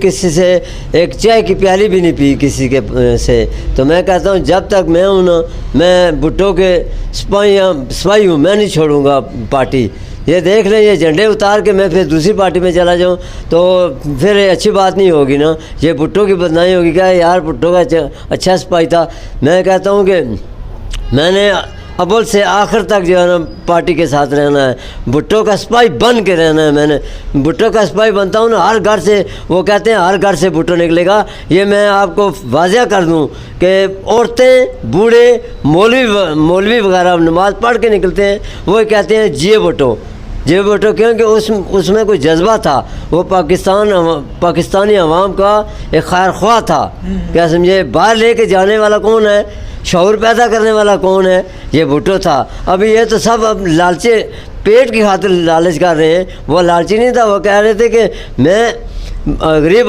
किसी से एक चाय की प्याली भी नहीं पी किसी के से। तो मैं कहता हूँ जब तक मैं हूँ ना, मैं भुट्टो के सिपाही हूँ, मैं नहीं छोड़ूंगा पार्टी। ये देख लें, ये झंडे उतार के मैं फिर दूसरी पार्टी में चला जाऊँ तो फिर अच्छी बात नहीं होगी ना, ये भुट्टो की बदनामी होगी। क्या यार भुट्टो का अच्छा सिपाही था। मैं कहता हूँ कि मैंने अव्वल से आखिर तक जो है ना पार्टी के साथ रहना है, भुट्टो का सिपाही बन के रहना है। मैंने भुट्टो का सिपाही बनता हूँ ना, हर घर से, वो कहते हैं हर घर से भुट्टो निकलेगा। ये मैं आपको वाज़ह कर दूँ कि औरतें, बूढ़े, मौलवी वगैरह नमाज़ पढ़ के निकलते हैं, वो कहते हैं जिए भुट्टो, जिए भुट्टो। क्योंकि उसमें कोई जज्बा था, वो पाकिस्तानी अवाम का एक खैर ख्वाह था। क्या समझे, बाहर लेके जाने वाला कौन है, शऊर पैदा करने वाला कौन है, ये भुट्टो था। अभी ये तो सब अब लालचे, पेट की खातिर लालच कर रहे हैं। वो लालची नहीं था, वो कह रहे थे कि मैं गरीब